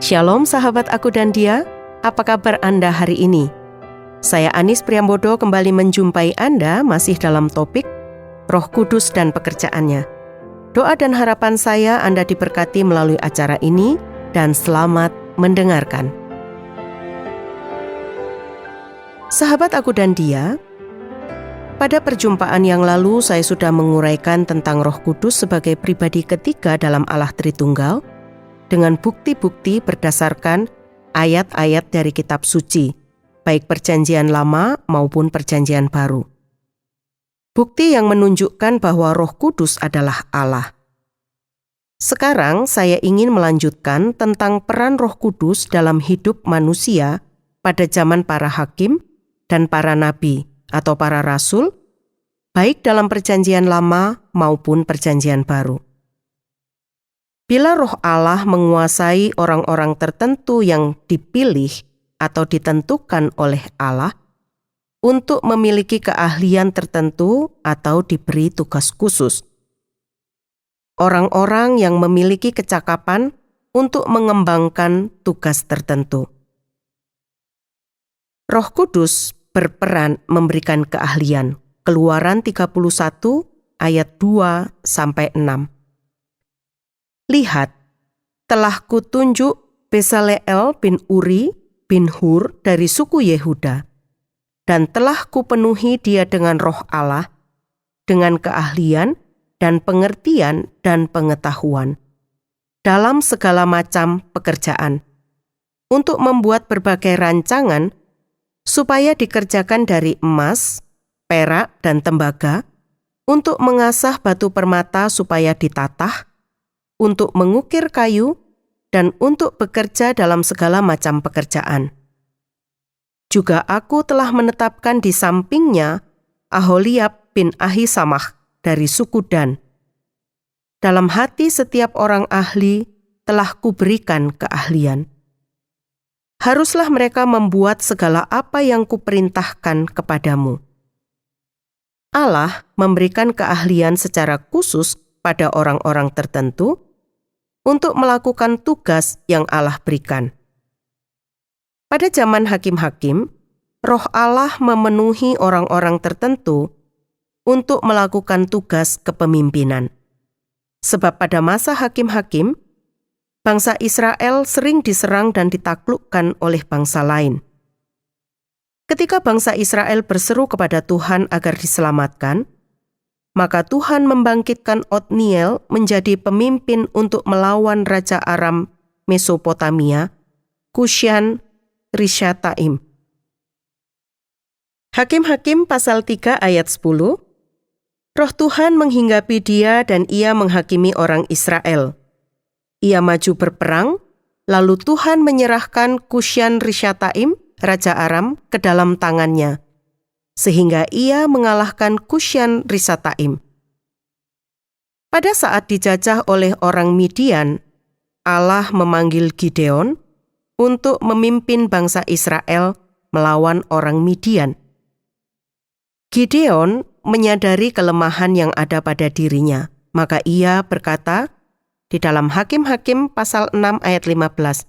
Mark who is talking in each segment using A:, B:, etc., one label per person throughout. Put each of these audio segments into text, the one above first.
A: Shalom sahabat Aku dan Dia, apa kabar Anda hari ini? Saya Anis Priambodo kembali menjumpai Anda masih dalam topik Roh Kudus dan Pekerjaannya. Doa dan harapan saya Anda diberkati melalui acara ini dan selamat mendengarkan. Sahabat Aku dan Dia, pada perjumpaan yang lalu saya sudah menguraikan tentang Roh Kudus sebagai pribadi ketiga dalam Allah Tritunggal dengan bukti-bukti berdasarkan ayat-ayat dari kitab suci, baik Perjanjian Lama maupun Perjanjian Baru. Bukti yang menunjukkan bahwa Roh Kudus adalah Allah. Sekarang saya ingin melanjutkan tentang peran Roh Kudus dalam hidup manusia pada zaman para hakim dan para nabi atau para rasul, baik dalam Perjanjian Lama maupun Perjanjian Baru. Bila Roh Allah menguasai orang-orang tertentu yang dipilih atau ditentukan oleh Allah untuk memiliki keahlian tertentu atau diberi tugas khusus. Orang-orang yang memiliki kecakapan untuk mengembangkan tugas tertentu. Roh Kudus berperan memberikan keahlian. Keluaran 31 ayat 2-6. Lihat, telah kutunjuk Bezaleel bin Uri bin Hur dari suku Yehuda, dan telah kupenuhi dia dengan roh Allah, dengan keahlian dan pengertian dan pengetahuan, dalam segala macam pekerjaan, untuk membuat berbagai rancangan, supaya dikerjakan dari emas, perak, dan tembaga, untuk mengasah batu permata supaya ditatah, untuk mengukir kayu, dan untuk bekerja dalam segala macam pekerjaan. Juga aku telah menetapkan di sampingnya Aholiab bin Ahisamach dari suku Dan. Dalam hati setiap orang ahli telah kuberikan keahlian. Haruslah mereka membuat segala apa yang kuperintahkan kepadamu. Allah memberikan keahlian secara khusus pada orang-orang tertentu untuk melakukan tugas yang Allah berikan. Pada zaman hakim-hakim, Roh Allah memenuhi orang-orang tertentu untuk melakukan tugas kepemimpinan. Sebab pada masa hakim-hakim, bangsa Israel sering diserang dan ditaklukkan oleh bangsa lain. Ketika bangsa Israel berseru kepada Tuhan agar diselamatkan, maka Tuhan membangkitkan Otniel menjadi pemimpin untuk melawan Raja Aram Mesopotamia, Kushan Rishathaim. Hakim-hakim pasal 3 ayat 10. Roh Tuhan menghinggapi dia dan ia menghakimi orang Israel. Ia maju berperang, lalu Tuhan menyerahkan Kushan Rishathaim, Raja Aram, ke dalam tangannya, sehingga ia mengalahkan Kushan Rishathaim. Pada saat dijajah oleh orang Midian, Allah memanggil Gideon untuk memimpin bangsa Israel melawan orang Midian. Gideon menyadari kelemahan yang ada pada dirinya, maka ia berkata di dalam Hakim-hakim pasal 6 ayat 15,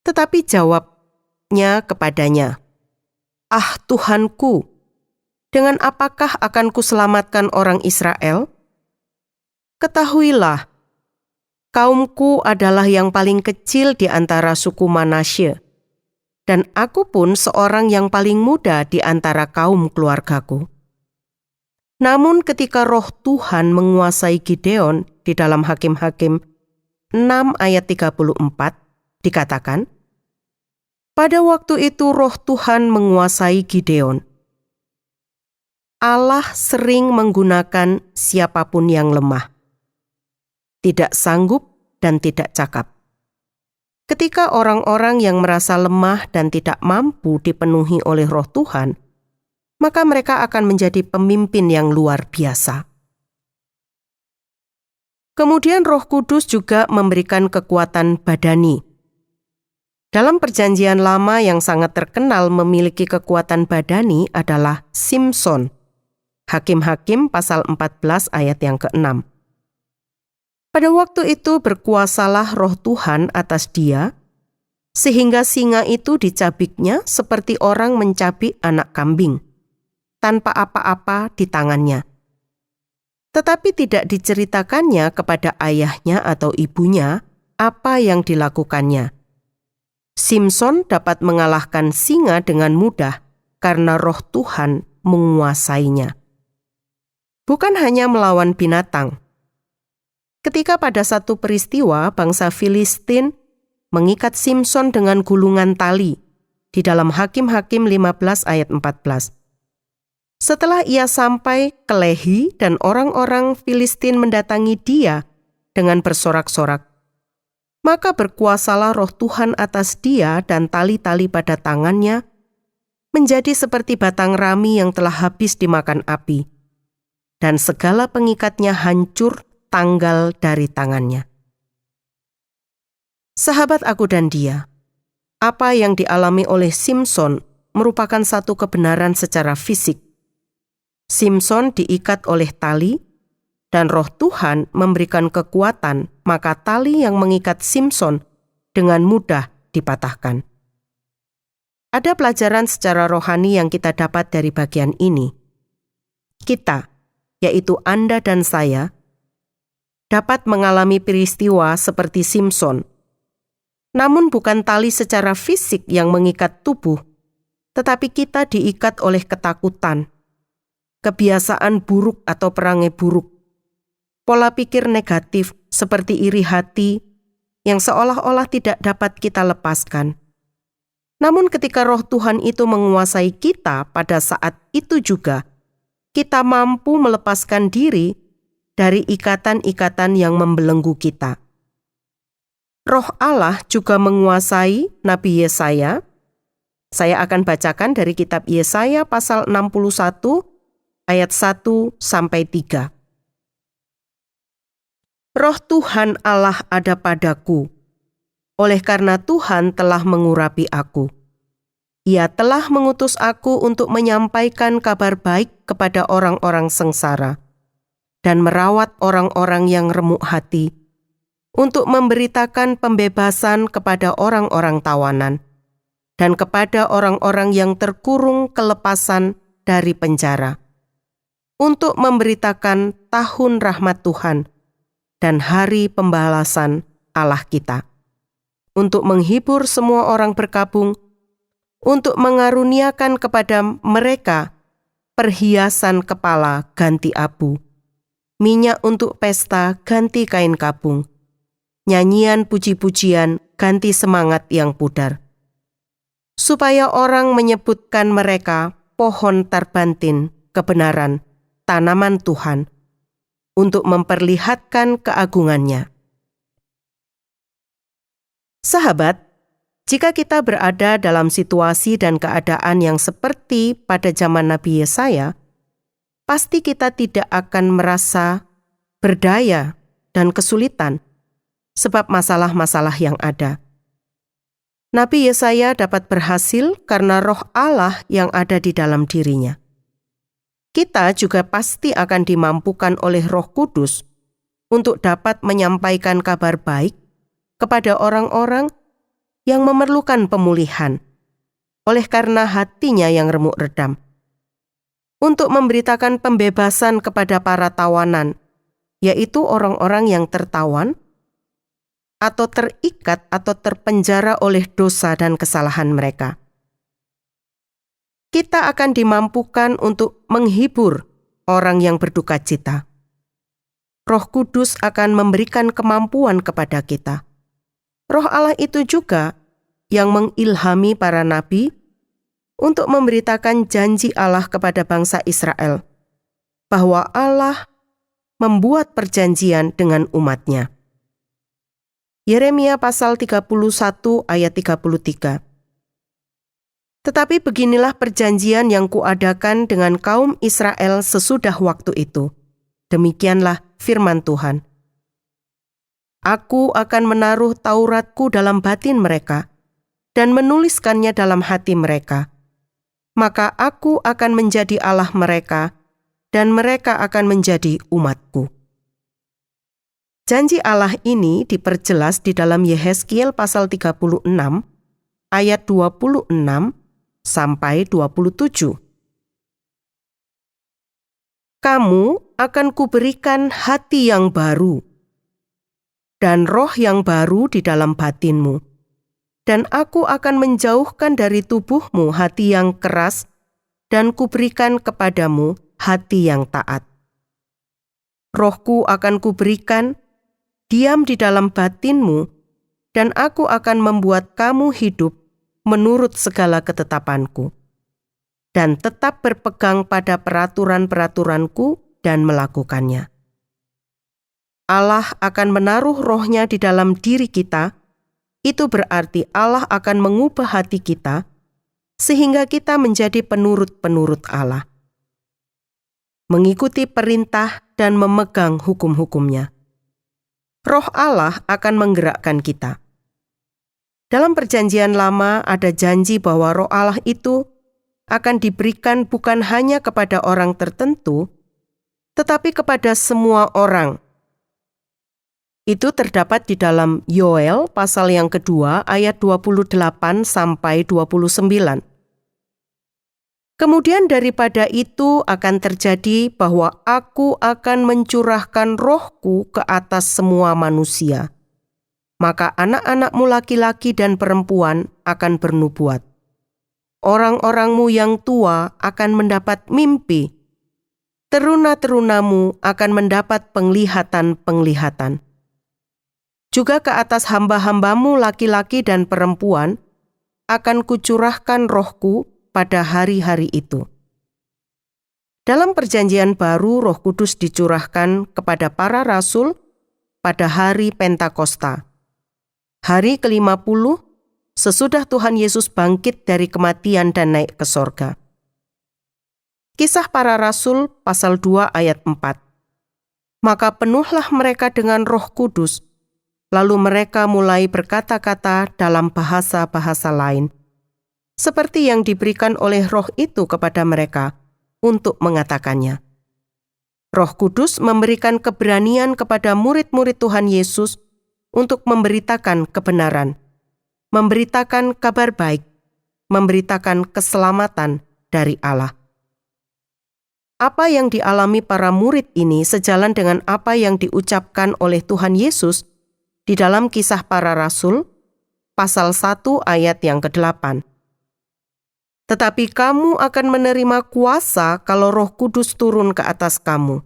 A: tetapi jawabnya kepadanya, "Ah Tuhanku, dengan apakah akan kuselamatkan orang Israel? Ketahuilah, kaumku adalah yang paling kecil di antara suku Manasye, dan aku pun seorang yang paling muda di antara kaum keluargaku." Namun ketika roh Tuhan menguasai Gideon di dalam Hakim-hakim 6 ayat 34, dikatakan, pada waktu itu roh Tuhan menguasai Gideon. Allah sering menggunakan siapapun yang lemah, tidak sanggup dan tidak cakap. Ketika orang-orang yang merasa lemah dan tidak mampu dipenuhi oleh roh Tuhan, maka mereka akan menjadi pemimpin yang luar biasa. Kemudian Roh Kudus juga memberikan kekuatan badani. Dalam Perjanjian Lama yang sangat terkenal memiliki kekuatan badani adalah Simson. Hakim-hakim pasal 14 ayat yang ke-6. Pada waktu itu berkuasalah roh Tuhan atas dia sehingga singa itu dicabiknya seperti orang mencabik anak kambing, tanpa apa-apa di tangannya. Tetapi tidak diceritakannya kepada ayahnya atau ibunya apa yang dilakukannya. Simson dapat mengalahkan singa dengan mudah karena Roh Tuhan menguasainya. Bukan hanya melawan binatang. Ketika pada satu peristiwa bangsa Filistin mengikat Simson dengan gulungan tali di dalam Hakim-Hakim 15 ayat 14. Setelah ia sampai ke Lehi dan orang-orang Filistin mendatangi dia dengan bersorak-sorak, maka berkuasalah Roh Tuhan atas dia dan tali-tali pada tangannya menjadi seperti batang rami yang telah habis dimakan api, dan segala pengikatnya hancur tanggal dari tangannya. Sahabat aku dan dia, apa yang dialami oleh Simson merupakan satu kebenaran secara fisik. Simson diikat oleh tali, dan Roh Tuhan memberikan kekuatan, maka tali yang mengikat Simson dengan mudah dipatahkan. Ada pelajaran secara rohani yang kita dapat dari bagian ini. Kita, yaitu Anda dan saya, dapat mengalami peristiwa seperti Simson. Namun bukan tali secara fisik yang mengikat tubuh, tetapi kita diikat oleh ketakutan, kebiasaan buruk atau perangai buruk, pola pikir negatif seperti iri hati yang seolah-olah tidak dapat kita lepaskan. Namun ketika Roh Tuhan itu menguasai kita pada saat itu juga, kita mampu melepaskan diri dari ikatan-ikatan yang membelenggu kita. Roh Allah juga menguasai Nabi Yesaya. Saya akan bacakan dari kitab Yesaya pasal 61 ayat 1 sampai 3. Roh Tuhan Allah ada padaku, oleh karena Tuhan telah mengurapi aku. Ia telah mengutus aku untuk menyampaikan kabar baik kepada orang-orang sengsara dan merawat orang-orang yang remuk hati, untuk memberitakan pembebasan kepada orang-orang tawanan dan kepada orang-orang yang terkurung kelepasan dari penjara, untuk memberitakan tahun rahmat Tuhan dan hari pembalasan Allah kita, untuk menghibur semua orang berkabung, untuk mengaruniakan kepada mereka perhiasan kepala ganti abu, minyak untuk pesta ganti kain kabung, nyanyian puji-pujian ganti semangat yang pudar, supaya orang menyebutkan mereka pohon tarbantin kebenaran, tanaman Tuhan, untuk memperlihatkan keagungannya. Sahabat, jika kita berada dalam situasi dan keadaan yang seperti pada zaman Nabi Yesaya, pasti kita tidak akan merasa berdaya dan kesulitan sebab masalah-masalah yang ada. Nabi Yesaya dapat berhasil karena Roh Allah yang ada di dalam dirinya. Kita juga pasti akan dimampukan oleh Roh Kudus untuk dapat menyampaikan kabar baik kepada orang-orang yang memerlukan pemulihan, oleh karena hatinya yang remuk redam, untuk memberitakan pembebasan kepada para tawanan, yaitu orang-orang yang tertawan atau terikat atau terpenjara oleh dosa dan kesalahan mereka. Kita akan dimampukan untuk menghibur orang yang berduka cita. Roh Kudus akan memberikan kemampuan kepada kita. Roh Allah itu juga yang mengilhami para nabi untuk memberitakan janji Allah kepada bangsa Israel, bahwa Allah membuat perjanjian dengan umatnya. Yeremia pasal 31 ayat 33. Tetapi beginilah perjanjian yang kuadakan dengan kaum Israel sesudah waktu itu. Demikianlah firman Tuhan. Aku akan menaruh Tauratku dalam batin mereka dan menuliskannya dalam hati mereka. Maka aku akan menjadi Allah mereka dan mereka akan menjadi umatku. Janji Allah ini diperjelas di dalam Yehezkiel pasal 36 ayat 26 sampai 27. Kamu akan kuberikan hati yang baru dan roh yang baru di dalam batinmu, dan aku akan menjauhkan dari tubuhmu hati yang keras dan kuberikan kepadamu hati yang taat. Rohku akan kuberikan diam di dalam batinmu, dan aku akan membuat kamu hidup menurut segala ketetapanku, dan tetap berpegang pada peraturan-peraturanku dan melakukannya. Allah akan menaruh rohnya di dalam diri kita, itu berarti Allah akan mengubah hati kita, sehingga kita menjadi penurut-penurut Allah, mengikuti perintah dan memegang hukum-hukumnya. Roh Allah akan menggerakkan kita. Dalam Perjanjian Lama ada janji bahwa Roh Allah itu akan diberikan bukan hanya kepada orang tertentu, tetapi kepada semua orang. Itu terdapat di dalam Yoel pasal yang kedua ayat 28 sampai 29. Kemudian daripada itu akan terjadi bahwa aku akan mencurahkan rohku ke atas semua manusia. Maka anak-anakmu laki-laki dan perempuan akan bernubuat. Orang-orangmu yang tua akan mendapat mimpi. Teruna-terunamu akan mendapat penglihatan-penglihatan. Juga ke atas hamba-hambamu laki-laki dan perempuan akan kucurahkan rohku pada hari-hari itu. Dalam Perjanjian Baru, Roh Kudus dicurahkan kepada para rasul pada hari Pentakosta, hari ke-50 sesudah Tuhan Yesus bangkit dari kematian dan naik ke sorga. Kisah Para Rasul pasal 2 ayat 4. Maka penuhlah mereka dengan Roh Kudus, lalu mereka mulai berkata-kata dalam bahasa-bahasa lain, seperti yang diberikan oleh Roh itu kepada mereka untuk mengatakannya. Roh Kudus memberikan keberanian kepada murid-murid Tuhan Yesus untuk memberitakan kebenaran, memberitakan kabar baik, memberitakan keselamatan dari Allah. Apa yang dialami para murid ini sejalan dengan apa yang diucapkan oleh Tuhan Yesus di dalam Kisah Para Rasul, pasal 1 ayat yang ke-8. Tetapi kamu akan menerima kuasa kalau Roh Kudus turun ke atas kamu,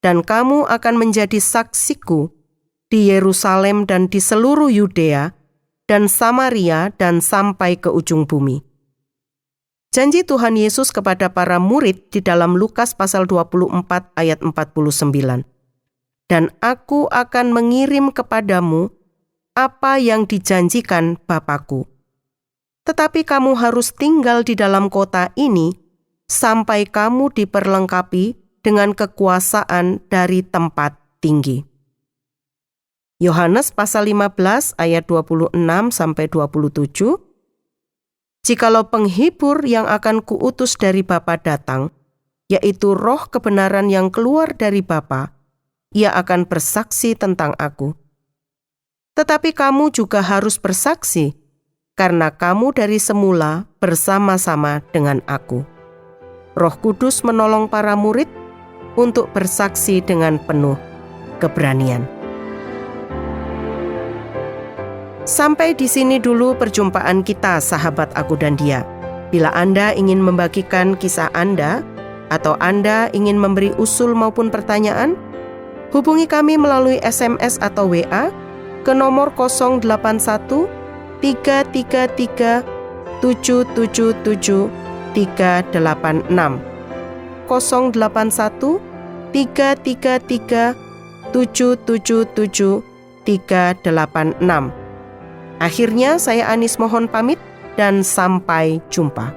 A: dan kamu akan menjadi saksiku di Yerusalem dan di seluruh Yudea dan Samaria dan sampai ke ujung bumi. Janji Tuhan Yesus kepada para murid di dalam Lukas pasal 24 ayat 49. Dan aku akan mengirim kepadamu apa yang dijanjikan Bapa-Ku. Tetapi kamu harus tinggal di dalam kota ini sampai kamu diperlengkapi dengan kekuasaan dari tempat tinggi. Yohanes pasal 15 ayat 26 sampai 27. Jikalau penghibur yang akan kuutus dari Bapa datang, yaitu roh kebenaran yang keluar dari Bapa, ia akan bersaksi tentang aku. Tetapi kamu juga harus bersaksi, karena kamu dari semula bersama-sama dengan aku. Roh Kudus menolong para murid untuk bersaksi dengan penuh keberanian. Sampai di sini dulu perjumpaan kita, sahabat Aku dan Dia. Bila Anda ingin membagikan kisah Anda, atau Anda ingin memberi usul maupun pertanyaan, hubungi kami melalui SMS atau WA ke nomor 081 333 777 386 081 333 777 386. Akhirnya saya Anis mohon pamit dan sampai jumpa.